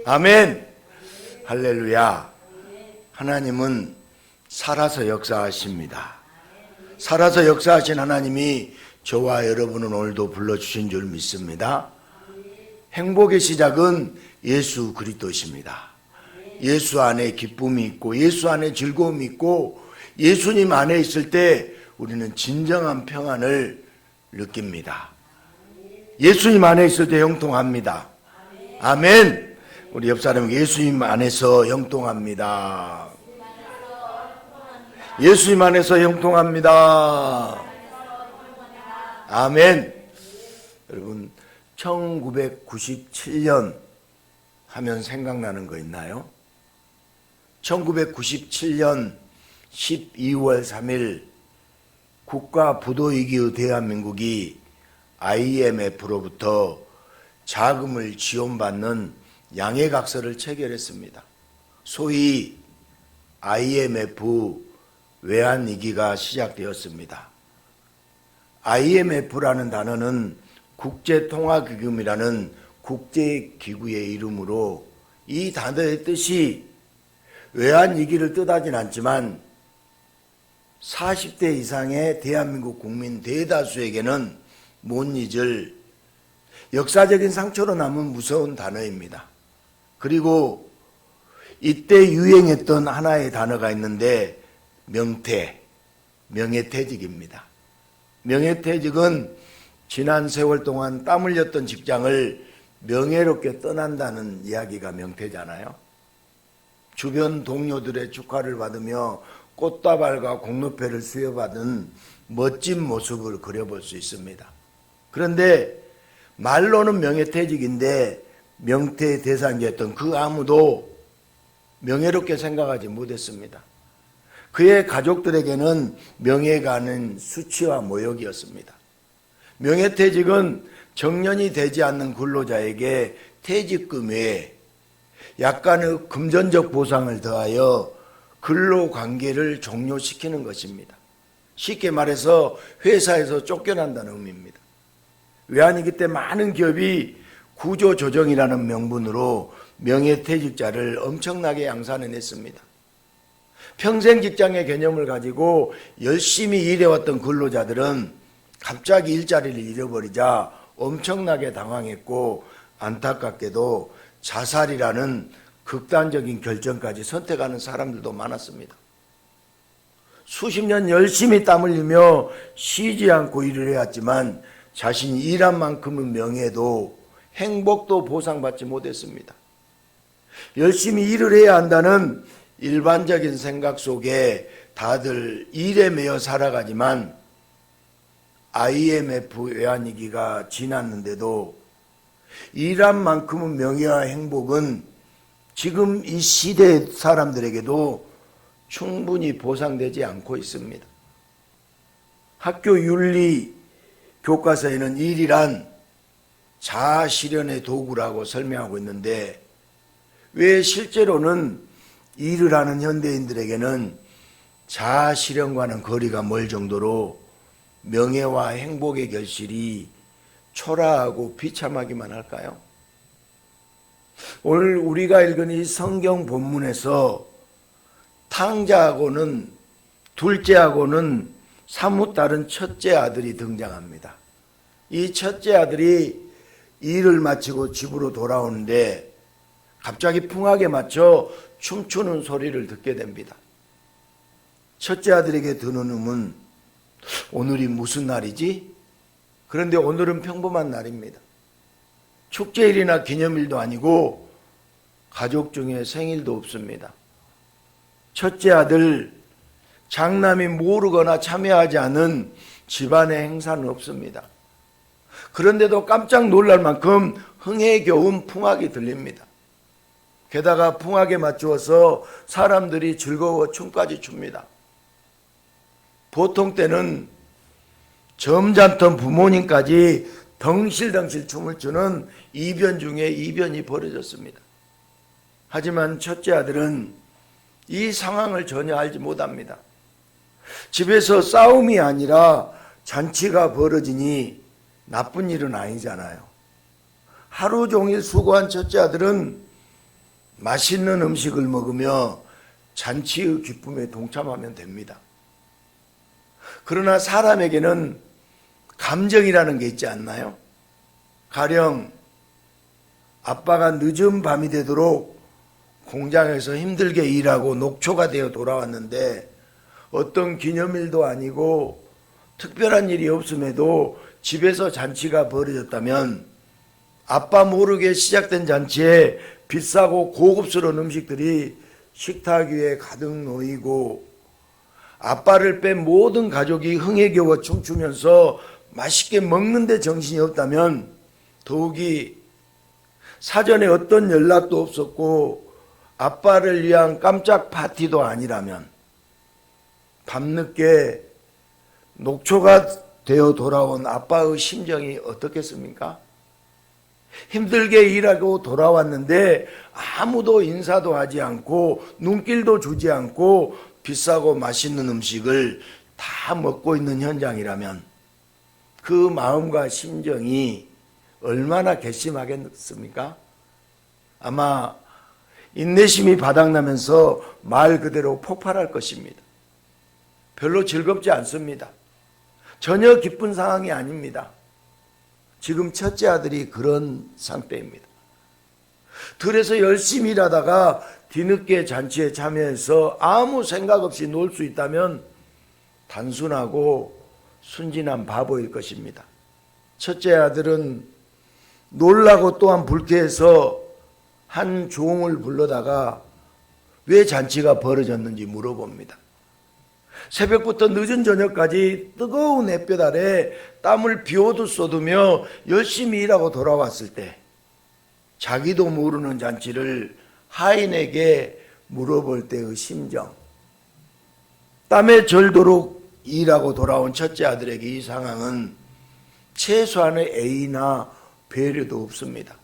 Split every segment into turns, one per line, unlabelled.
아멘. 할렐루야. 하나님은 살아서 역사하십니다. 살아서 역사하신 하나님이 저와 여러분은 오늘도 불러주신 줄 믿습니다. 행복의 시작은 예수 그리스도십니다. 예수 안에 기쁨이 있고 예수 안에 즐거움이 있고 예수님 안에 있을 때 우리는 진정한 평안을 느낍니다. 예수님 안에 있을 때 형통합니다. 아멘. 우리 옆 사람에게 예수님 안에서 형통합니다. 예수님 안에서 형통합니다. 아멘. 여러분 1997년 하면 생각나는 거 있나요? 1997년 12월 3일 국가부도위기의 대한민국이 IMF로부터 자금을 지원받는 양해각서를 체결했습니다. 소위 IMF 외환위기가 시작되었습니다. IMF라는 단어는 국제통화기금이라는 국제기구의 이름으로 이 단어의 뜻이 외환위기를 뜻하진 않지만 40대 이상의 대한민국 국민 대다수에게는 못 잊을 역사적인 상처로 남은 무서운 단어입니다. 그리고 이때 유행했던 하나의 단어가 있는데 명예퇴직입니다. 명예퇴직은 지난 세월 동안 땀 흘렸던 직장을 명예롭게 떠난다는 이야기가 명퇴잖아요. 주변 동료들의 축하를 받으며 꽃다발과 공로패를 수여받은 멋진 모습을 그려볼 수 있습니다. 그런데 말로는 명예퇴직인데 명퇴 대상자였던 그 아무도 명예롭게 생각하지 못했습니다. 그의 가족들에게는 명예가 아닌 수치와 모욕이었습니다. 명예퇴직은 정년이 되지 않는 근로자에게 퇴직금 외에 약간의 금전적 보상을 더하여 근로관계를 종료시키는 것입니다. 쉽게 말해서 회사에서 쫓겨난다는 의미입니다. 외환위기 때 많은 기업이 구조조정이라는 명분으로 명예퇴직자를 엄청나게 양산해냈습니다. 평생 직장의 개념을 가지고 열심히 일해왔던 근로자들은 갑자기 일자리를 잃어버리자 엄청나게 당황했고 안타깝게도 자살이라는 극단적인 결정까지 선택하는 사람들도 많았습니다. 수십 년 열심히 땀 흘리며 쉬지 않고 일을 해왔지만 자신이 일한 만큼의 명예도 행복도 보상받지 못했습니다. 열심히 일을 해야 한다는 일반적인 생각 속에 다들 일에 매여 살아가지만 IMF 외환위기가 지났는데도 일한 만큼의 명예와 행복은 지금 이 시대 사람들에게도 충분히 보상되지 않고 있습니다. 학교 윤리 교과서에는 일이란 자아실현의 도구라고 설명하고 있는데 왜 실제로는 일을 하는 현대인들에게는 자아실현과는 거리가 멀 정도로 명예와 행복의 결실이 초라하고 비참하기만 할까요? 오늘 우리가 읽은 이 성경 본문에서 탕자하고는 둘째하고는 사뭇 다른 첫째 아들이 등장합니다. 이 첫째 아들이 일을 마치고 집으로 돌아오는데 갑자기 풍악에 맞춰 춤추는 소리를 듣게 됩니다. 첫째 아들에게 드는 음은 오늘이 무슨 날이지? 그런데 오늘은 평범한 날입니다. 축제일이나 기념일도 아니고 가족 중에 생일도 없습니다. 첫째 아들 장남이 모르거나 참여하지 않은 집안의 행사는 없습니다. 그런데도 깜짝 놀랄 만큼 흥에 겨운 풍악이 들립니다. 게다가 풍악에 맞추어서 사람들이 즐거워 춤까지 춥니다. 보통 때는 점잖던 부모님까지 덩실덩실 춤을 추는 이변 중에 이변이 벌어졌습니다. 하지만 첫째 아들은 이 상황을 전혀 알지 못합니다. 집에서 싸움이 아니라 잔치가 벌어지니 나쁜 일은 아니잖아요. 하루 종일 수고한 첫째 아들은 맛있는 음식을 먹으며 잔치의 기쁨에 동참하면 됩니다. 그러나 사람에게는 감정이라는 게 있지 않나요? 가령 아빠가 늦은 밤이 되도록 공장에서 힘들게 일하고 녹초가 되어 돌아왔는데 어떤 기념일도 아니고 특별한 일이 없음에도 집에서 잔치가 벌어졌다면 아빠 모르게 시작된 잔치에 비싸고 고급스러운 음식들이 식탁 위에 가득 놓이고 아빠를 뺀 모든 가족이 흥에 겨워 춤추면서 맛있게 먹는데 정신이 없다면, 더욱이 사전에 어떤 연락도 없었고 아빠를 위한 깜짝 파티도 아니라면 밤늦게 녹초가 되어 돌아온 아빠의 심정이 어떻겠습니까? 힘들게 일하고 돌아왔는데 아무도 인사도 하지 않고 눈길도 주지 않고 비싸고 맛있는 음식을 다 먹고 있는 현장이라면 그 마음과 심정이 얼마나 괘씸하겠습니까? 아마 인내심이 바닥나면서 말 그대로 폭발할 것입니다. 별로 즐겁지 않습니다. 전혀 기쁜 상황이 아닙니다. 지금 첫째 아들이 그런 상태입니다. 들에서 열심히 일하다가 뒤늦게 잔치에 참여해서 아무 생각 없이 놀 수 있다면 단순하고 순진한 바보일 것입니다. 첫째 아들은 놀라고 또한 불쾌해서 한 종을 불러다가 왜 잔치가 벌어졌는지 물어봅니다. 새벽부터 늦은 저녁까지 뜨거운 햇볕 아래 땀을 비오듯 쏟으며 열심히 일하고 돌아왔을 때 자기도 모르는 잔치를 하인에게 물어볼 때의 심정, 땀에 절도록 일하고 돌아온 첫째 아들에게 이 상황은 최소한의 애이나 배려도 없습니다.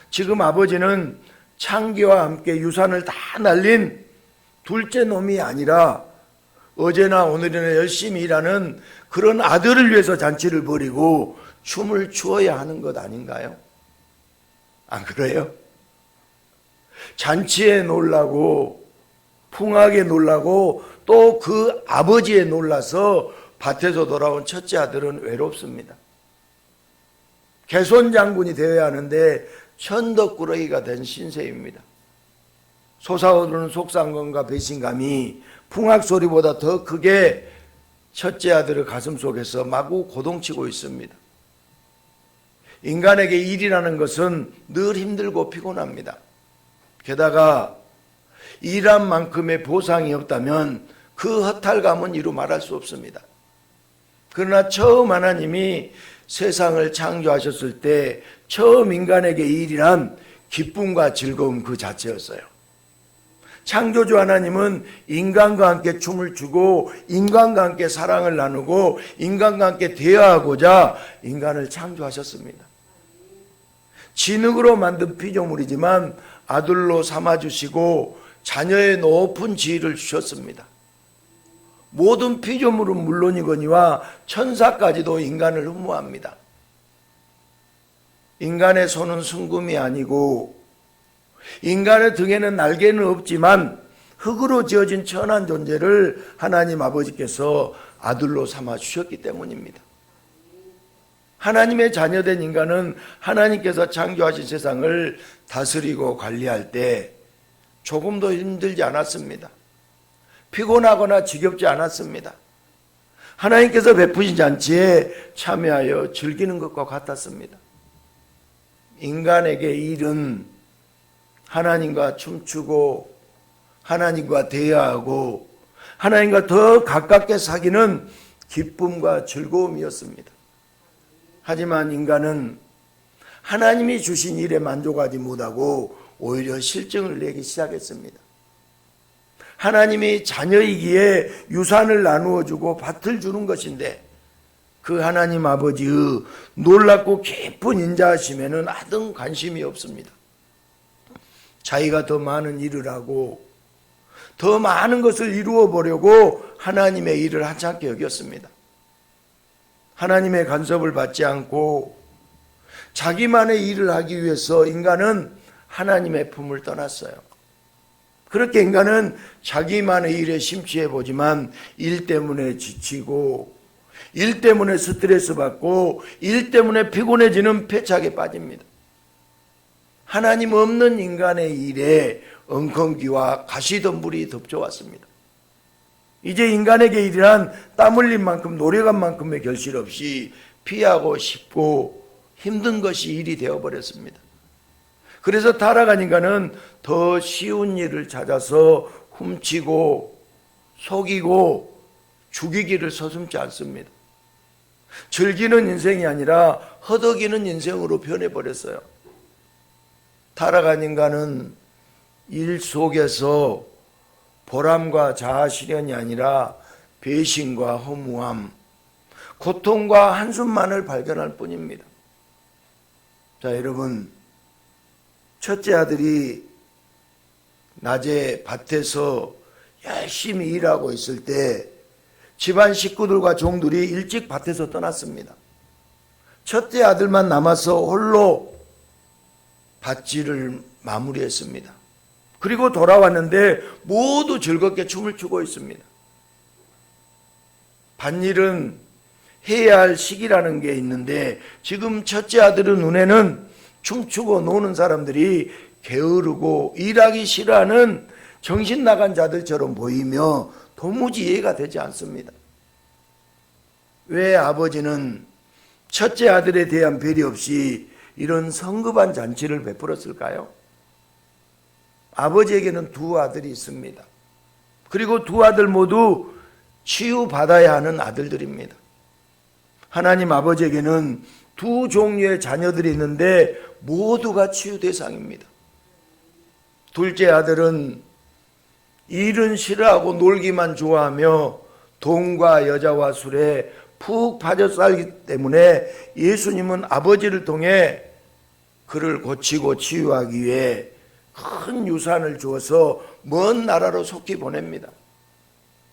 지금 아버지는 창기와 함께 유산을 다 날린 둘째 놈이 아니라 어제나 오늘이나 열심히 일하는 그런 아들을 위해서 잔치를 벌이고 춤을 추어야 하는 것 아닌가요? 안 그래요? 잔치에 놀라고 풍악에 놀라고 또 그 아버지에 놀라서 밭에서 돌아온 첫째 아들은 외롭습니다. 개손 장군이 되어야 하는데 천덕꾸러기가 된 신세입니다. 솟아오르는 속상감과 배신감이 풍악 소리보다 더 크게 첫째 아들의 가슴속에서 마구 고동치고 있습니다. 인간에게 일이라는 것은 늘 힘들고 피곤합니다. 게다가 일한 만큼의 보상이 없다면 그 허탈감은 이루 말할 수 없습니다. 그러나 처음 하나님이 세상을 창조하셨을 때 처음 인간에게 일이란 기쁨과 즐거움 그 자체였어요. 창조주 하나님은 인간과 함께 춤을 추고 인간과 함께 사랑을 나누고 인간과 함께 대화하고자 인간을 창조하셨습니다. 진흙으로 만든 피조물이지만 아들로 삼아주시고 자녀의 높은 지위를 주셨습니다. 모든 피조물은 물론이거니와 천사까지도 인간을 흠모합니다. 인간의 손은 순금이 아니고 인간의 등에는 날개는 없지만 흙으로 지어진 천한 존재를 하나님 아버지께서 아들로 삼아 주셨기 때문입니다. 하나님의 자녀된 인간은 하나님께서 창조하신 세상을 다스리고 관리할 때 조금도 힘들지 않았습니다. 피곤하거나 지겹지 않았습니다. 하나님께서 베푸신 잔치에 참여하여 즐기는 것과 같았습니다. 인간에게 일은 하나님과 춤추고 하나님과 대화하고 하나님과 더 가깝게 사귀는 기쁨과 즐거움이었습니다. 하지만 인간은 하나님이 주신 일에 만족하지 못하고 오히려 실증을 내기 시작했습니다. 하나님이 자녀이기에 유산을 나누어 주고 밭을 주는 것인데 그 하나님 아버지의 놀랍고 깊은 인자하심에는 아등 관심이 없습니다. 자기가 더 많은 일을 하고 더 많은 것을 이루어 보려고 하나님의 일을 하찮게 여겼습니다. 하나님의 간섭을 받지 않고 자기만의 일을 하기 위해서 인간은 하나님의 품을 떠났어요. 그렇게 인간은 자기만의 일에 심취해 보지만 일 때문에 지치고 일 때문에 스트레스 받고 일 때문에 피곤해지는 패착에 빠집니다. 하나님 없는 인간의 일에 엉겅기와 가시덤불이 덮쳐왔습니다. 이제 인간에게 일이란 땀 흘린 만큼 노력한 만큼의 결실 없이 피하고 싶고 힘든 것이 일이 되어버렸습니다. 그래서 타락한 인간은 더 쉬운 일을 찾아서 훔치고 속이고 죽이기를 서슴지 않습니다. 즐기는 인생이 아니라 허덕이는 인생으로 변해버렸어요. 타락한 인간은 일 속에서 보람과 자아 실현이 아니라 배신과 허무함, 고통과 한숨만을 발견할 뿐입니다. 자, 여러분, 첫째 아들이 낮에 밭에서 열심히 일하고 있을 때 집안 식구들과 종들이 일찍 밭에서 떠났습니다. 첫째 아들만 남아서 홀로 밭일을 마무리했습니다. 그리고 돌아왔는데 모두 즐겁게 춤을 추고 있습니다. 밭일은 해야 할 시기라는 게 있는데 지금 첫째 아들의 눈에는 춤추고 노는 사람들이 게으르고 일하기 싫어하는 정신 나간 자들처럼 보이며 도무지 이해가 되지 않습니다. 왜 아버지는 첫째 아들에 대한 배려 없이 이런 성급한 잔치를 베풀었을까요? 아버지에게는 두 아들이 있습니다. 그리고 두 아들 모두 치유받아야 하는 아들들입니다. 하나님 아버지에게는 두 종류의 자녀들이 있는데 모두가 치유 대상입니다. 둘째 아들은 일은 싫어하고 놀기만 좋아하며 돈과 여자와 술에 푹 빠져 살기 때문에 예수님은 아버지를 통해 그를 고치고 치유하기 위해 큰 유산을 주어서 먼 나라로 속히 보냅니다.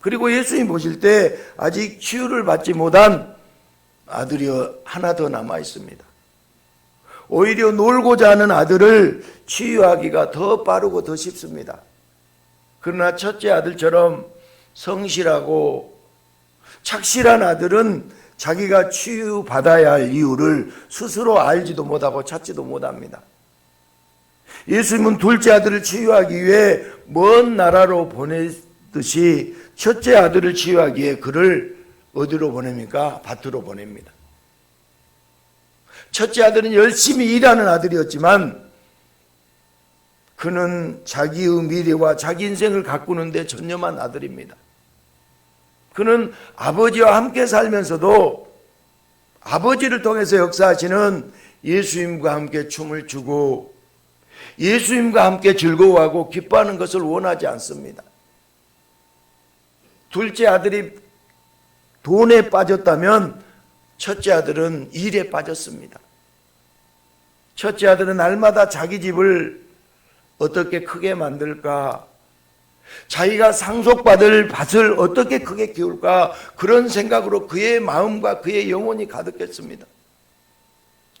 그리고 예수님 보실 때 아직 치유를 받지 못한 아들이 하나 더 남아 있습니다. 오히려 놀고자 하는 아들을 치유하기가 더 빠르고 더 쉽습니다. 그러나 첫째 아들처럼 성실하고 착실한 아들은 자기가 치유받아야 할 이유를 스스로 알지도 못하고 찾지도 못합니다. 예수님은 둘째 아들을 치유하기 위해 먼 나라로 보내듯이 첫째 아들을 치유하기 위해 그를 어디로 보냅니까? 밭으로 보냅니다. 첫째 아들은 열심히 일하는 아들이었지만 그는 자기의 미래와 자기 인생을 가꾸는 데 전념한 아들입니다. 그는 아버지와 함께 살면서도 아버지를 통해서 역사하시는 예수님과 함께 춤을 추고 예수님과 함께 즐거워하고 기뻐하는 것을 원하지 않습니다. 둘째 아들이 돈에 빠졌다면 첫째 아들은 일에 빠졌습니다. 첫째 아들은 날마다 자기 집을 어떻게 크게 만들까, 자기가 상속받을 밭을 어떻게 크게 키울까, 그런 생각으로 그의 마음과 그의 영혼이 가득했습니다.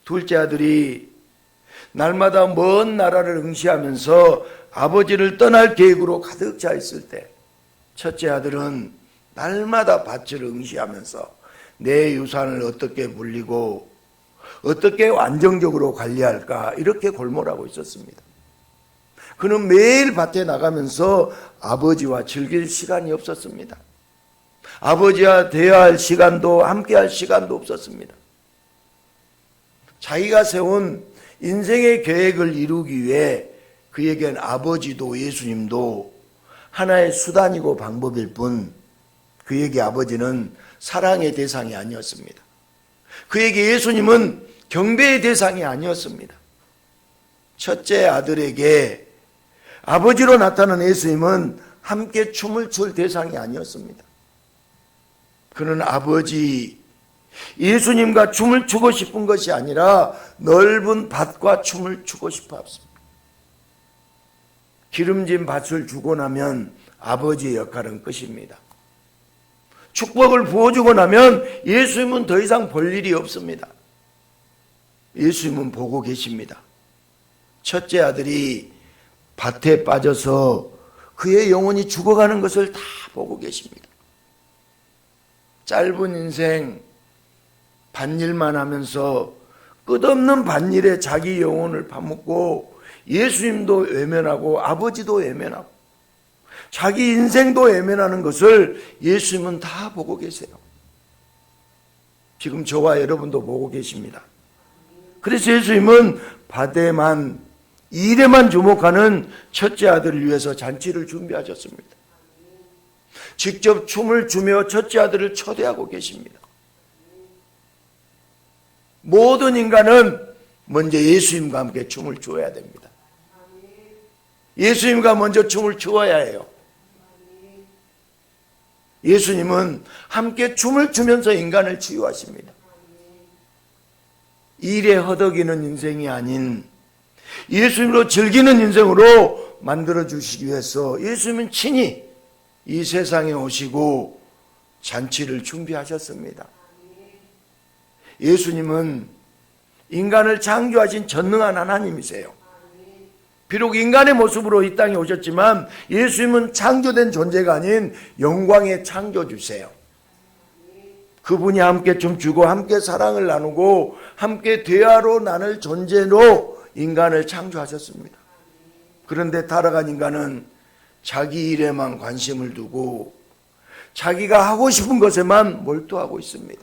둘째 아들이 날마다 먼 나라를 응시하면서 아버지를 떠날 계획으로 가득 차 있을 때 첫째 아들은 날마다 밭을 응시하면서 내 유산을 어떻게 물리고 어떻게 안정적으로 관리할까 이렇게 골몰하고 있었습니다. 그는 매일 밭에 나가면서 아버지와 즐길 시간이 없었습니다. 아버지와 대화할 시간도 함께할 시간도 없었습니다. 자기가 세운 인생의 계획을 이루기 위해 그에겐 아버지도 예수님도 하나의 수단이고 방법일 뿐 그에게 아버지는 사랑의 대상이 아니었습니다. 그에게 예수님은 경배의 대상이 아니었습니다. 첫째 아들에게 아버지로 나타난 예수님은 함께 춤을 출 대상이 아니었습니다. 그는 아버지 예수님과 춤을 추고 싶은 것이 아니라 넓은 밭과 춤을 추고 싶어 했습니다. 기름진 밭을 주고 나면 아버지의 역할은 끝입니다. 축복을 부어주고 나면 예수님은 더 이상 볼 일이 없습니다. 예수님은 보고 계십니다. 첫째 아들이 밭에 빠져서 그의 영혼이 죽어가는 것을 다 보고 계십니다. 짧은 인생 밭일만 하면서 끝없는 밭일에 자기 영혼을 파묻고 예수님도 외면하고 아버지도 외면하고 자기 인생도 외면하는 것을 예수님은 다 보고 계세요. 지금 저와 여러분도 보고 계십니다. 그래서 예수님은 밭에만 일에만 주목하는 첫째 아들을 위해서 잔치를 준비하셨습니다. 직접 춤을 추며 첫째 아들을 초대하고 계십니다. 모든 인간은 먼저 예수님과 함께 춤을 추어야 됩니다. 예수님과 먼저 춤을 추어야 해요. 예수님은 함께 춤을 추면서 인간을 치유하십니다. 일에 허덕이는 인생이 아닌 예수님으로 즐기는 인생으로 만들어주시기 위해서 예수님은 친히 이 세상에 오시고 잔치를 준비하셨습니다. 예수님은 인간을 창조하신 전능한 하나님이세요. 비록 인간의 모습으로 이 땅에 오셨지만 예수님은 창조된 존재가 아닌 영광의 창조주세요. 그분이 함께 춤추고 함께 사랑을 나누고 함께 대화로 나눌 존재로 인간을 창조하셨습니다. 그런데 타락한 인간은 자기 일에만 관심을 두고 자기가 하고 싶은 것에만 몰두하고 있습니다.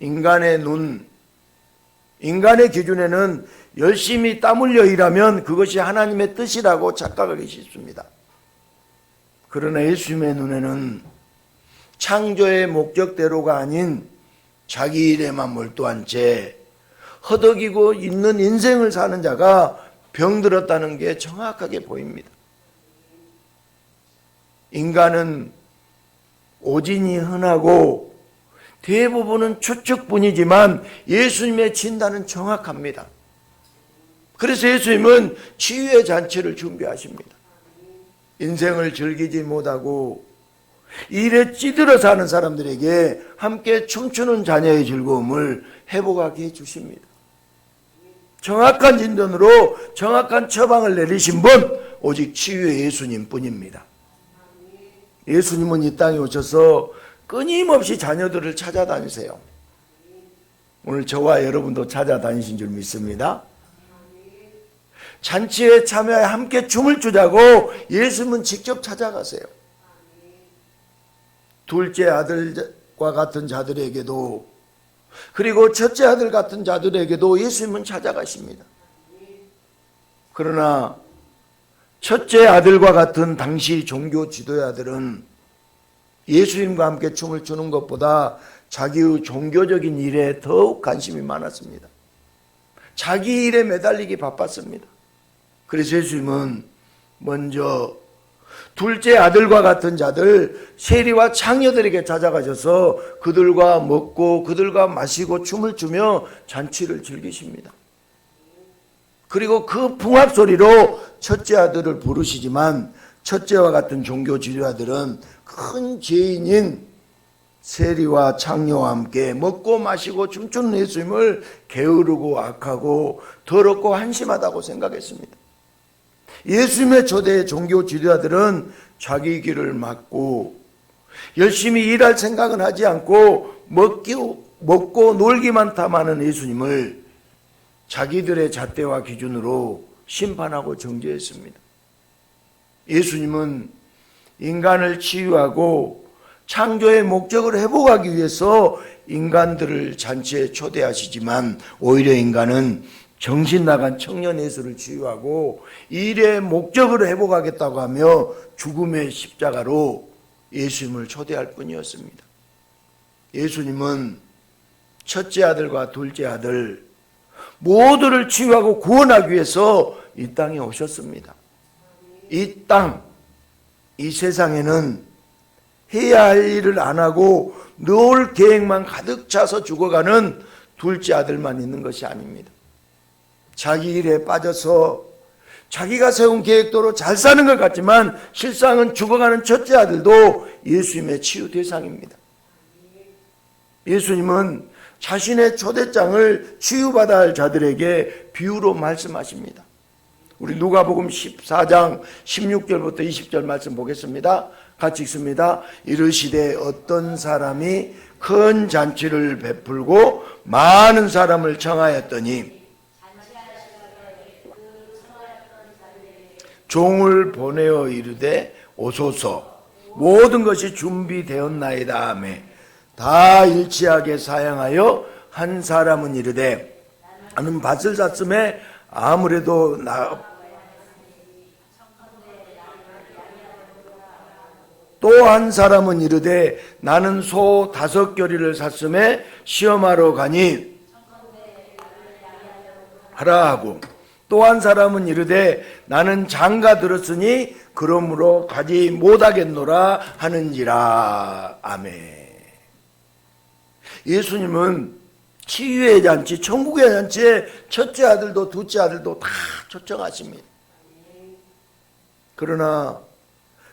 인간의 눈, 인간의 기준에는 열심히 땀 흘려 일하면 그것이 하나님의 뜻이라고 착각하기 쉽습니다. 그러나 예수님의 눈에는 창조의 목적대로가 아닌 자기 일에만 몰두한 채 허덕이고 있는 인생을 사는 자가 병들었다는 게 정확하게 보입니다. 인간은 오진이 흔하고 대부분은 추측뿐이지만 예수님의 진단은 정확합니다. 그래서 예수님은 치유의 잔치를 준비하십니다. 인생을 즐기지 못하고 일에 찌들어 사는 사람들에게 함께 춤추는 자녀의 즐거움을 회복하게 해주십니다. 정확한 진단으로 정확한 처방을 내리신 분 오직 치유의 예수님 뿐입니다. 예수님은 이 땅에 오셔서 끊임없이 자녀들을 찾아다니세요. 오늘 저와 여러분도 찾아다니신 줄 믿습니다. 잔치에 참여해 함께 춤을 추자고 예수님은 직접 찾아가세요. 둘째 아들과 같은 자들에게도 그리고 첫째 아들 같은 자들에게도 예수님은 찾아가십니다. 그러나 첫째 아들과 같은 당시 종교 지도자들은 예수님과 함께 춤을 추는 것보다 자기의 종교적인 일에 더욱 관심이 많았습니다. 자기 일에 매달리기 바빴습니다. 그래서 예수님은 먼저 둘째 아들과 같은 자들 세리와 창녀들에게 찾아가셔서 그들과 먹고 그들과 마시고 춤을 추며 잔치를 즐기십니다. 그리고 그 풍악 소리로 첫째 아들을 부르시지만 첫째와 같은 종교 지도자들은 큰 죄인인 세리와 창녀와 함께 먹고 마시고 춤추는 예수님을 게으르고 악하고 더럽고 한심하다고 생각했습니다. 예수님의 초대의 종교 지도자들은 자기 길을 막고 열심히 일할 생각은 하지 않고 먹고 놀기만 탐하는 예수님을 자기들의 잣대와 기준으로 심판하고 정죄했습니다. 예수님은 인간을 치유하고 창조의 목적을 회복하기 위해서 인간들을 잔치에 초대하시지만 오히려 인간은 정신 나간 청년 예수를 치유하고 일의 목적을 회복하겠다고 하며 죽음의 십자가로 예수님을 초대할 뿐이었습니다. 예수님은 첫째 아들과 둘째 아들 모두를 치유하고 구원하기 위해서 이 땅에 오셨습니다. 이 땅, 이 세상에는 해야 할 일을 안 하고 늘 계획만 가득 차서 죽어가는 둘째 아들만 있는 것이 아닙니다. 자기 일에 빠져서 자기가 세운 계획대로 잘 사는 것 같지만 실상은 죽어가는 첫째 아들도 예수님의 치유 대상입니다. 예수님은 자신의 초대장을 치유받아야 할 자들에게 비유로 말씀하십니다. 우리 누가복음 14장 16절부터 20절 말씀 보겠습니다. 같이 읽습니다. 이르시되 어떤 사람이 큰 잔치를 베풀고 많은 사람을 청하였더니 종을 보내어 이르되 오소서 모든 것이 준비되었나이다 하며 다 일치하게 사양하여 한 사람은 이르되 나는 밭을 샀음에 아무래도 또 한 사람은 이르되 나는 소 5겨리를 샀음에 시험하러 가니 하라 하고 또 한 사람은 이르되 나는 장가 들었으니 그러므로 가지 못하겠노라 하는지라. 아멘. 예수님은 치유의 잔치, 천국의 잔치에 첫째 아들도 둘째 아들도 다 초청하십니다. 그러나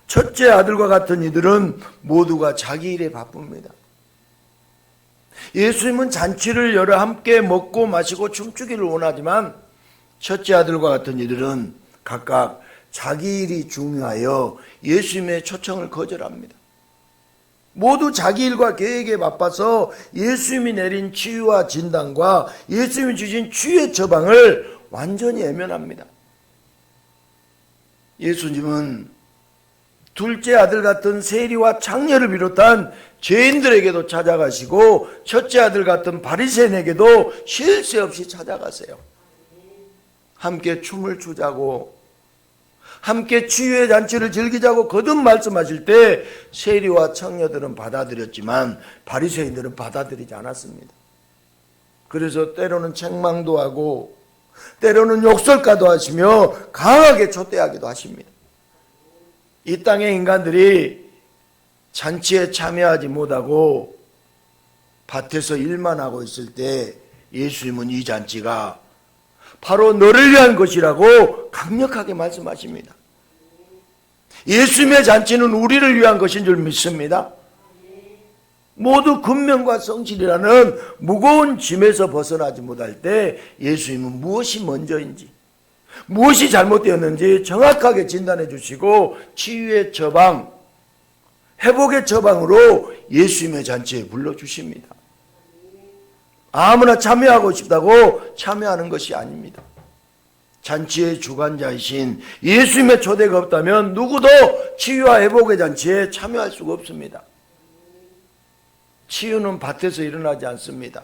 첫째 아들과 같은 이들은 모두가 자기 일에 바쁩니다. 예수님은 잔치를 열어 함께 먹고 마시고 춤추기를 원하지만 첫째 아들과 같은 이들은 각각 자기 일이 중요하여 예수님의 초청을 거절합니다. 모두 자기 일과 계획에 바빠서 예수님이 내린 치유와 진단과 예수님이 주신 치유의 처방을 완전히 외면합니다. 예수님은 둘째 아들 같은 세리와 창녀를 비롯한 죄인들에게도 찾아가시고 첫째 아들 같은 바리새인에게도 쉴 새 없이 찾아가세요. 함께 춤을 추자고 함께 치유의 잔치를 즐기자고 거듭 말씀하실 때 세리와 창녀들은 받아들였지만 바리새인들은 받아들이지 않았습니다. 그래서 때로는 책망도 하고 때로는 욕설까도 하시며 강하게 촛대하기도 하십니다. 이 땅의 인간들이 잔치에 참여하지 못하고 밭에서 일만 하고 있을 때 예수님은 이 잔치가 바로 너를 위한 것이라고 강력하게 말씀하십니다. 예수님의 잔치는 우리를 위한 것인 줄 믿습니다. 모두 근면과 성실이라는 무거운 짐에서 벗어나지 못할 때 예수님은 무엇이 먼저인지 무엇이 잘못되었는지 정확하게 진단해 주시고 치유의 처방, 회복의 처방으로 예수님의 잔치에 불러주십니다. 아무나 참여하고 싶다고 참여하는 것이 아닙니다. 잔치의 주관자이신 예수님의 초대가 없다면 누구도 치유와 회복의 잔치에 참여할 수가 없습니다. 치유는 밭에서 일어나지 않습니다.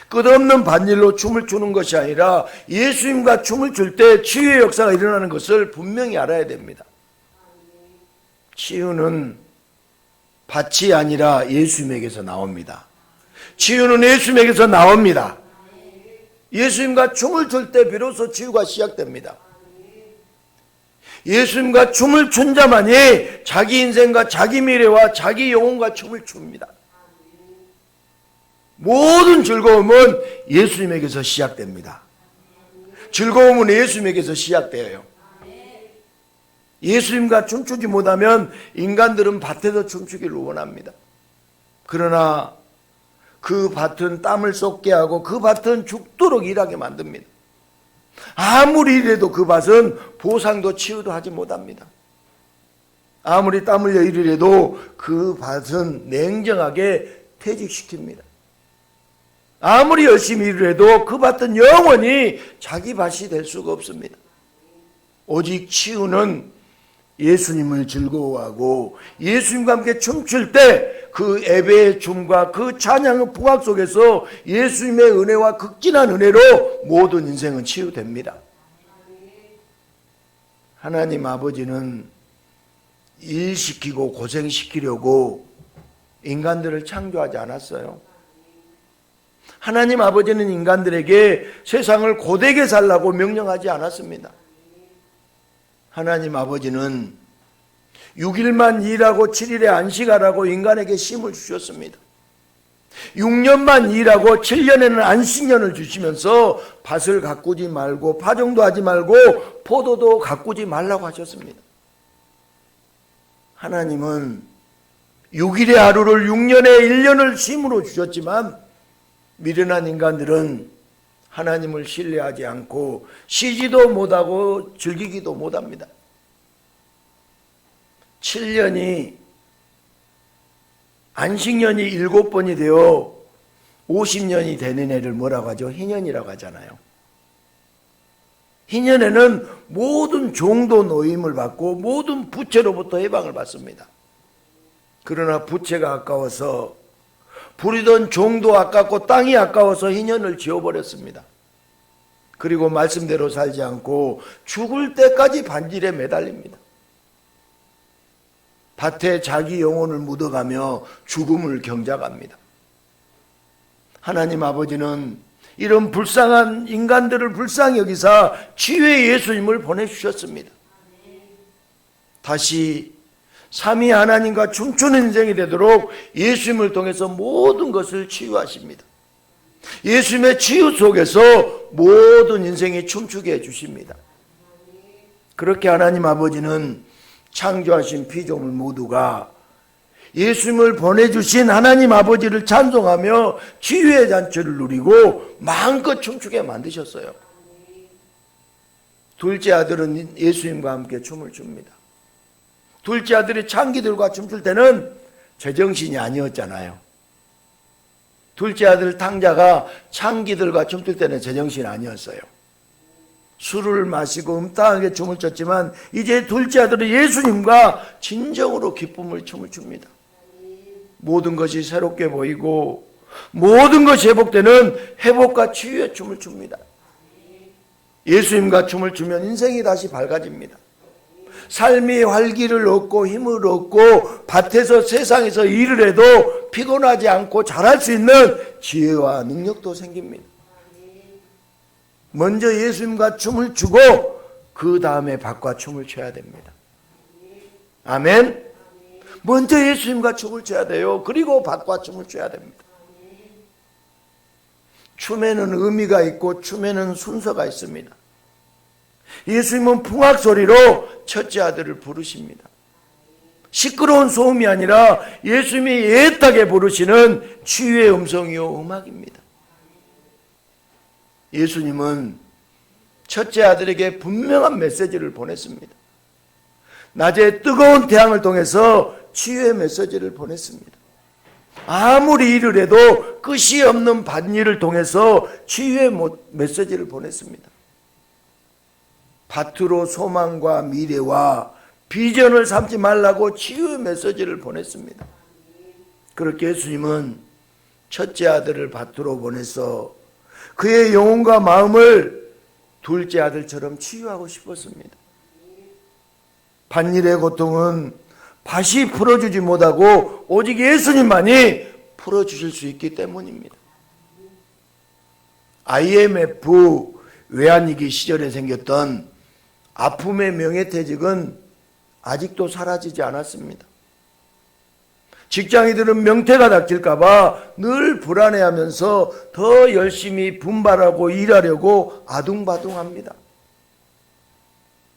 끝없는 밭일로 춤을 추는 것이 아니라 예수님과 춤을 출 때 치유의 역사가 일어나는 것을 분명히 알아야 됩니다. 치유는 밭이 아니라 예수님에게서 나옵니다. 치유는 예수님에게서 나옵니다. 예수님과 춤을 출 때 비로소 치유가 시작됩니다. 예수님과 춤을 춘 자만이 자기 인생과 자기 미래와 자기 영혼과 춤을 춥니다. 모든 즐거움은 예수님에게서 시작됩니다. 즐거움은 예수님에게서 시작돼요. 예수님과 춤추지 못하면 인간들은 밭에서 춤추기를 원합니다. 그러나 그 밭은 땀을 쏟게 하고 그 밭은 죽도록 일하게 만듭니다. 아무리 일해도 그 밭은 보상도 치유도 하지 못합니다. 아무리 땀 흘려 일을 해도 그 밭은 냉정하게 퇴직시킵니다. 아무리 열심히 일을 해도 그 밭은 영원히 자기 밭이 될 수가 없습니다. 오직 치유는 예수님을 즐거워하고 예수님과 함께 춤출 때 그 예배의 춤과 그 찬양의 풍악 속에서 예수님의 은혜와 극진한 은혜로 모든 인생은 치유됩니다. 하나님 아버지는 일시키고 고생시키려고 인간들을 창조하지 않았어요. 하나님 아버지는 인간들에게 세상을 고되게 살라고 명령하지 않았습니다. 하나님 아버지는 6일만 일하고 7일에 안식하라고 인간에게 쉼을 주셨습니다. 6년만 일하고 7년에는 안식년을 주시면서 밭을 가꾸지 말고 파종도 하지 말고 포도도 가꾸지 말라고 하셨습니다. 하나님은 6일의 하루를 6년에 1년을 쉼으로 주셨지만 미련한 인간들은 하나님을 신뢰하지 않고 쉬지도 못하고 즐기기도 못합니다. 7년이 안식년이 7번이 되어 50년이 되는 해를 뭐라고 하죠? 희년이라고 하잖아요. 희년에는 모든 종도 노임을 받고 모든 부채로부터 해방을 받습니다. 그러나 부채가 아까워서 부리던 종도 아깝고 땅이 아까워서 희년을 지어버렸습니다. 그리고 말씀대로 살지 않고 죽을 때까지 반질에 매달립니다. 밭에 자기 영혼을 묻어가며 죽음을 경작합니다. 하나님 아버지는 이런 불쌍한 인간들을 불쌍히 여기사 치유의 예수님을 보내주셨습니다. 다시 삼위 하나님과 춤추는 인생이 되도록 예수님을 통해서 모든 것을 치유하십니다. 예수님의 치유 속에서 모든 인생이 춤추게 해주십니다. 그렇게 하나님 아버지는 창조하신 피조물 모두가 예수님을 보내주신 하나님 아버지를 찬송하며 치유의 잔치를 누리고 마음껏 춤추게 만드셨어요. 둘째 아들은 예수님과 함께 춤을 춥니다. 둘째 아들이 창기들과 춤출 때는 제정신이 아니었잖아요. 둘째 아들 탕자가 창기들과 춤출 때는 제정신이 아니었어요. 술을 마시고 음탕하게 춤을 췄지만 이제 둘째 아들은 예수님과 진정으로 기쁨을 춤을 춥니다. 모든 것이 새롭게 보이고 모든 것이 회복되는 회복과 치유의 춤을 춥니다. 예수님과 춤을 추면 인생이 다시 밝아집니다. 삶이 활기를 얻고 힘을 얻고 밭에서 세상에서 일을 해도 피곤하지 않고 잘할 수 있는 지혜와 능력도 생깁니다. 먼저 예수님과 춤을 추고 그 다음에 밭과 춤을 춰야 됩니다. 아멘. 먼저 예수님과 춤을 춰야 돼요. 그리고 밭과 춤을 춰야 됩니다. 춤에는 의미가 있고 춤에는 순서가 있습니다. 예수님은 풍악 소리로 첫째 아들을 부르십니다. 시끄러운 소음이 아니라 예수님이 애타게 부르시는 치유의 음성이요 음악입니다. 예수님은 첫째 아들에게 분명한 메시지를 보냈습니다. 낮에 뜨거운 태양을 통해서 치유의 메시지를 보냈습니다. 아무리 일을 해도 끝이 없는 밭일을 통해서 치유의 메시지를 보냈습니다. 밭으로 소망과 미래와 비전을 삼지 말라고 치유의 메시지를 보냈습니다. 그렇게 예수님은 첫째 아들을 밭으로 보내서 그의 영혼과 마음을 둘째 아들처럼 치유하고 싶었습니다. 밭일의 고통은 밭이 풀어주지 못하고 오직 예수님만이 풀어주실 수 있기 때문입니다. IMF 외환위기 시절에 생겼던 아픔의 명예퇴직은 아직도 사라지지 않았습니다. 직장인들은 명퇴가 닥칠까봐 늘 불안해하면서 더 열심히 분발하고 일하려고 아둥바둥합니다.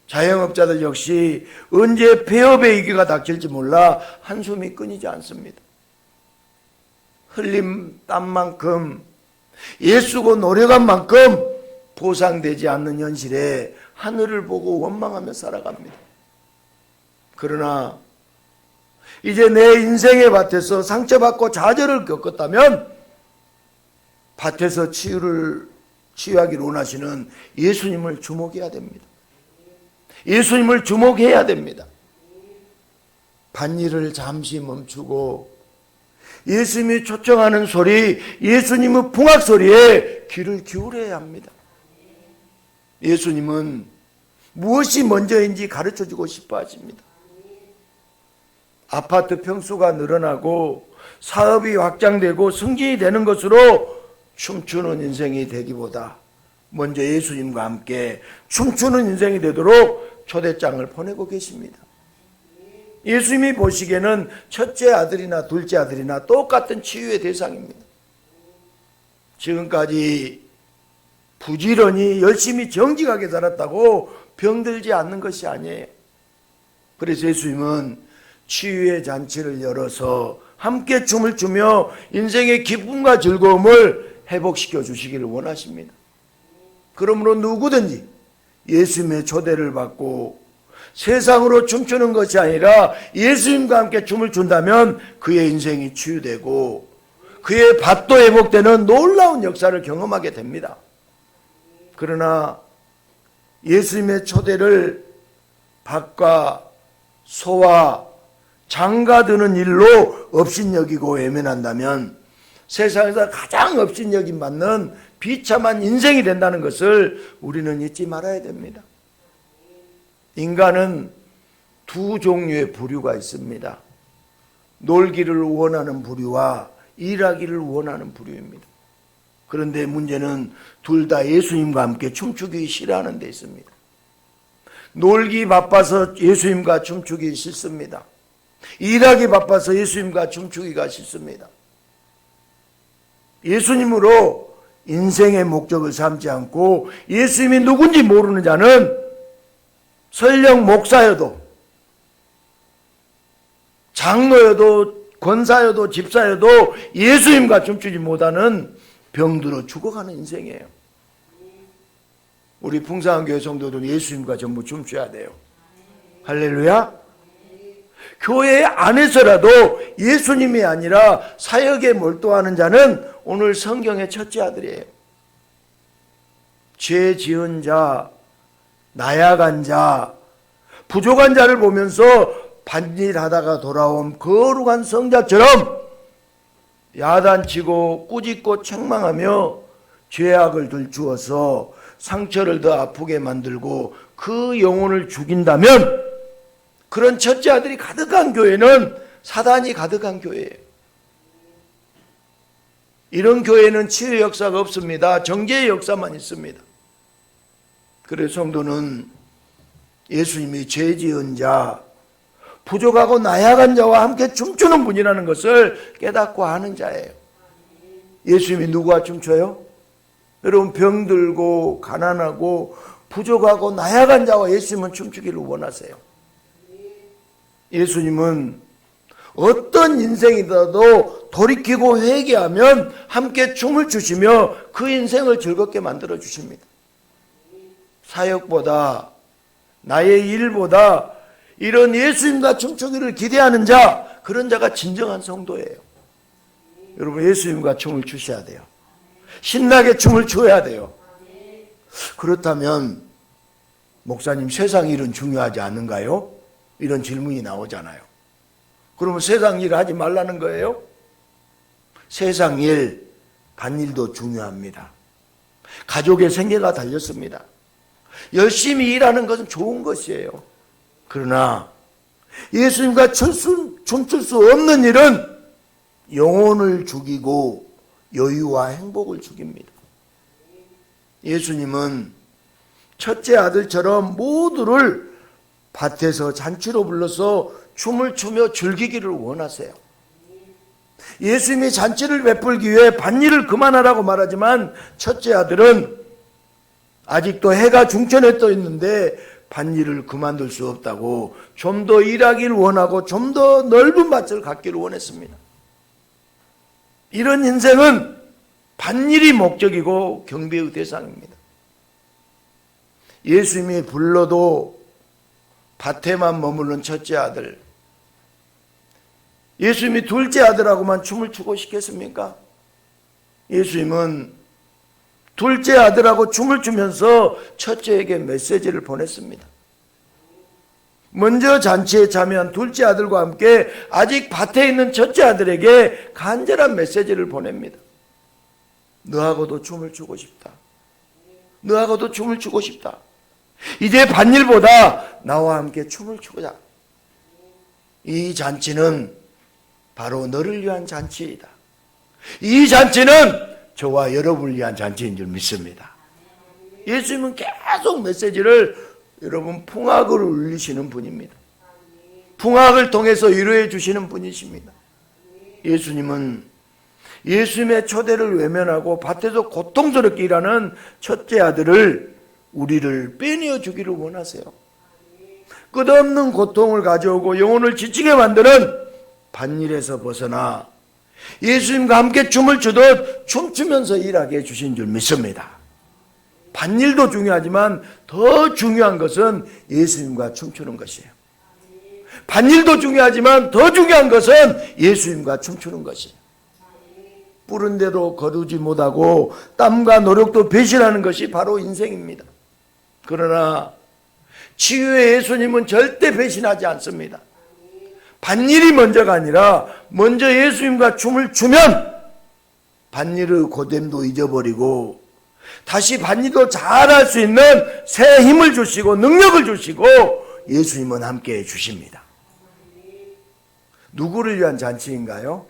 자영업자들 역시 언제 폐업의 위기가 닥칠지 몰라 한숨이 끊이지 않습니다. 흘린 땀만큼 애쓰고 노력한 만큼 보상되지 않는 현실에 하늘을 보고 원망하며 살아갑니다. 그러나 이제 내 인생의 밭에서 상처받고 좌절을 겪었다면 밭에서 치유하기를 원하시는 예수님을 주목해야 됩니다. 예수님을 주목해야 됩니다. 밭일을 잠시 멈추고 예수님이 초청하는 소리, 예수님의 풍악 소리에 귀를 기울여야 합니다. 예수님은 무엇이 먼저인지 가르쳐주고 싶어 하십니다. 아파트 평수가 늘어나고 사업이 확장되고 승진이 되는 것으로 춤추는 인생이 되기보다 먼저 예수님과 함께 춤추는 인생이 되도록 초대장을 보내고 계십니다. 예수님이 보시기에는 첫째 아들이나 둘째 아들이나 똑같은 치유의 대상입니다. 지금까지 부지런히 열심히 정직하게 살았다고 병들지 않는 것이 아니에요. 그래서 예수님은 치유의 잔치를 열어서 함께 춤을 추며 인생의 기쁨과 즐거움을 회복시켜 주시기를 원하십니다. 그러므로 누구든지 예수님의 초대를 받고 세상으로 춤추는 것이 아니라 예수님과 함께 춤을 춘다면 그의 인생이 치유되고 그의 밭도 회복되는 놀라운 역사를 경험하게 됩니다. 그러나 예수님의 초대를 밭과 소와 장가 드는 일로 업신여기고 외면한다면 세상에서 가장 업신여김 받는 비참한 인생이 된다는 것을 우리는 잊지 말아야 됩니다. 인간은 두 종류의 부류가 있습니다. 놀기를 원하는 부류와 일하기를 원하는 부류입니다. 그런데 문제는 둘 다 예수님과 함께 춤추기 싫어하는 데 있습니다. 놀기 바빠서 예수님과 춤추기 싫습니다. 일하기 바빠서 예수님과 춤추기가 싫습니다. 예수님으로 인생의 목적을 삼지 않고 예수님이 누군지 모르는 자는 설령 목사여도 장로여도 권사여도 집사여도 예수님과 춤추지 못하는 병들어 죽어가는 인생이에요. 우리 풍성한교회 성도들은 예수님과 전부 춤춰야 돼요. 할렐루야. 교회 안에서라도 예수님이 아니라 사역에 몰두하는 자는 오늘 성경의 첫째 아들이에요. 죄 지은 자, 나약한 자, 부족한 자를 보면서 반일하다가 돌아온 거룩한 성자처럼 야단치고 꾸짖고 책망하며 죄악을 들추어서 상처를 더 아프게 만들고 그 영혼을 죽인다면 그런 첫째 아들이 가득한 교회는 사단이 가득한 교회예요. 이런 교회는 치유 역사가 없습니다. 정죄의 역사만 있습니다. 그래서 성도는 예수님이 죄 지은 자, 부족하고 나약한 자와 함께 춤추는 분이라는 것을 깨닫고 아는 자예요. 예수님이 누구와 춤춰요? 여러분, 병들고 가난하고 부족하고 나약한 자와 예수님은 춤추기를 원하세요. 예수님은 어떤 인생이라도 돌이키고 회개하면 함께 춤을 추시며 그 인생을 즐겁게 만들어 주십니다. 사역보다 나의 일보다 이런 예수님과 춤추기를 기대하는 자, 그런 자가 진정한 성도예요. 여러분, 예수님과 춤을 추셔야 돼요. 신나게 춤을 춰야 돼요. 그렇다면 목사님, 세상 일은 중요하지 않은가요? 이런 질문이 나오잖아요. 그러면 세상 일 하지 말라는 거예요? 세상 일, 밭일도 중요합니다. 가족의 생계가 달렸습니다. 열심히 일하는 것은 좋은 것이에요. 그러나 예수님과 춤출 수 없는 일은 영혼을 죽이고 여유와 행복을 죽입니다. 예수님은 첫째 아들처럼 모두를 밭에서 잔치로 불러서 춤을 추며 즐기기를 원하세요. 예수님이 잔치를 베풀기 위해 밭일을 그만하라고 말하지만 첫째 아들은 아직도 해가 중천에 떠 있는데 밭일을 그만둘 수 없다고 좀 더 일하기를 원하고 좀 더 넓은 밭을 갖기를 원했습니다. 이런 인생은 밭일이 목적이고 경배의 대상입니다. 예수님이 불러도 밭에만 머무르는 첫째 아들, 예수님이 둘째 아들하고만 춤을 추고 싶겠습니까? 예수님은 둘째 아들하고 춤을 추면서 첫째에게 메시지를 보냈습니다. 먼저 잔치에 참여한 둘째 아들과 함께 아직 밭에 있는 첫째 아들에게 간절한 메시지를 보냅니다. 너하고도 춤을 추고 싶다. 너하고도 춤을 추고 싶다. 이제 밭일보다 나와 함께 춤을 추자. 이 잔치는 바로 너를 위한 잔치이다. 이 잔치는 저와 여러분을 위한 잔치인 줄 믿습니다. 예수님은 계속 메시지를 여러분 풍악을 울리시는 분입니다. 풍악을 통해서 위로해 주시는 분이십니다. 예수님은 예수님의 초대를 외면하고 밭에서 고통스럽게 일하는 첫째 아들을 우리를 빼내어 주기를 원하세요. 끝없는 고통을 가져오고 영혼을 지치게 만드는 밭일에서 벗어나 예수님과 함께 춤을 추듯 춤추면서 일하게 해주신 줄 믿습니다. 밭일도 중요하지만 더 중요한 것은 예수님과 춤추는 것이에요. 밭일도 중요하지만 더 중요한 것은 예수님과 춤추는 것이에요. 뿌른 대로 거두지 못하고 땀과 노력도 배신하는 것이 바로 인생입니다. 그러나 치유의 예수님은 절대 배신하지 않습니다. 밭일이 먼저가 아니라 먼저 예수님과 춤을 추면 밭일의 고됨도 잊어버리고 다시 밭일도 잘할 수 있는 새 힘을 주시고 능력을 주시고 예수님은 함께해 주십니다. 누구를 위한 잔치인가요?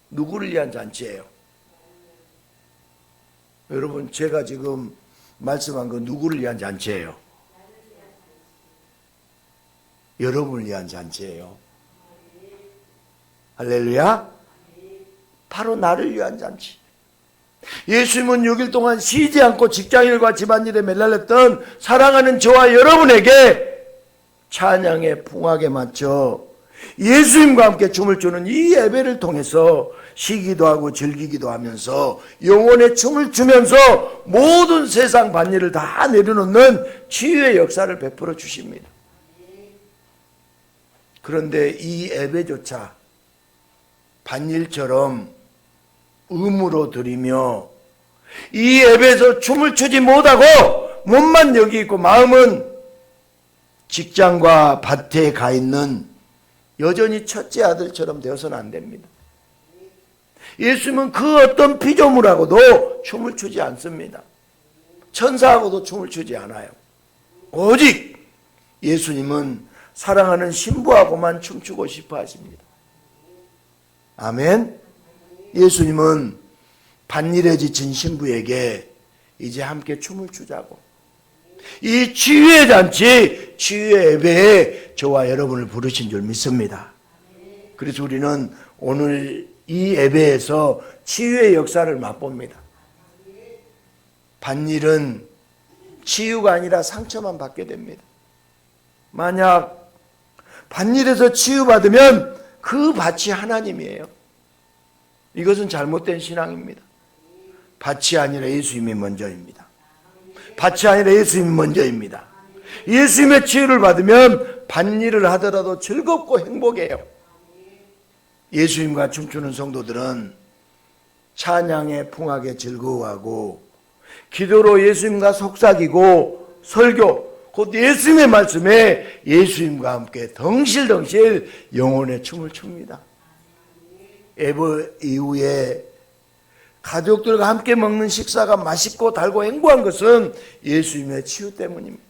누구를 위한 잔치예요? 여러분, 제가 지금 말씀한 건 누구를 위한 잔치예요? 여러분을 위한 잔치예요. 할렐루야. 바로 나를 위한 잔치. 예수님은 6일 동안 쉬지 않고 직장일과 집안일에 매달렸던 사랑하는 저와 여러분에게 찬양의 풍악에 맞춰 예수님과 함께 춤을 추는 이 예배를 통해서 쉬기도 하고 즐기기도 하면서 영혼의 춤을 추면서 모든 세상 밭일을 다 내려놓는 치유의 역사를 베풀어 주십니다. 그런데 이 예배조차 밭일처럼 의무로 드리며 이 예배에서 춤을 추지 못하고 몸만 여기 있고 마음은 직장과 밭에 가 있는 여전히 첫째 아들처럼 되어서는 안 됩니다. 예수님은 그 어떤 피조물하고도 춤을 추지 않습니다. 천사하고도 춤을 추지 않아요. 오직 예수님은 사랑하는 신부하고만 춤추고 싶어 하십니다. 아멘. 예수님은 밭일에 지친 신부에게 이제 함께 춤을 추자고 이 치유의 잔치, 치유의 예배에 저와 여러분을 부르신 줄 믿습니다. 그래서 우리는 오늘 이 예배에서 치유의 역사를 맛봅니다. 밭일은 치유가 아니라 상처만 받게 됩니다. 만약 밭일에서 치유받으면 그 밭이 하나님이에요. 이것은 잘못된 신앙입니다. 밭이 아니라 예수님이 먼저입니다. 밭이 아니라 예수님이 먼저입니다. 예수님의 치유를 받으면 밭일을 하더라도 즐겁고 행복해요. 예수님과 춤추는 성도들은 찬양의 풍악에 즐거워하고 기도로 예수님과 속삭이고 설교, 곧 예수님의 말씀에 예수님과 함께 덩실덩실 영혼의 춤을 춥니다. 예배 이후에 가족들과 함께 먹는 식사가 맛있고 달고 행복한 것은 예수님의 치유 때문입니다.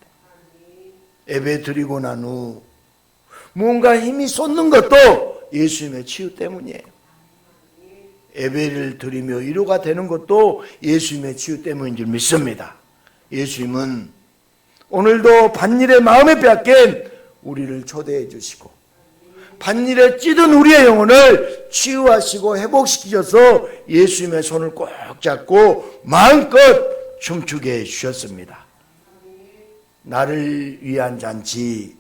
예배 드리고 난 후 뭔가 힘이 솟는 것도 예수님의 치유 때문이에요. 예배를 드리며 위로가 되는 것도 예수님의 치유 때문인 줄 믿습니다. 예수님은 오늘도 밭일에 마음에 빼앗긴 우리를 초대해 주시고 밭일에 찌든 우리의 영혼을 치유하시고 회복시키셔서 예수님의 손을 꼭 잡고 마음껏 춤추게 해주셨습니다. 나를 위한 잔치,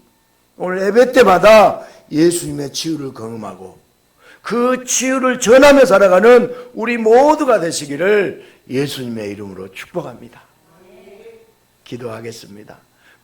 오늘 예배 때마다 예수님의 치유를 경험하고 그 치유를 전하며 살아가는 우리 모두가 되시기를 예수님의 이름으로 축복합니다. 기도하겠습니다.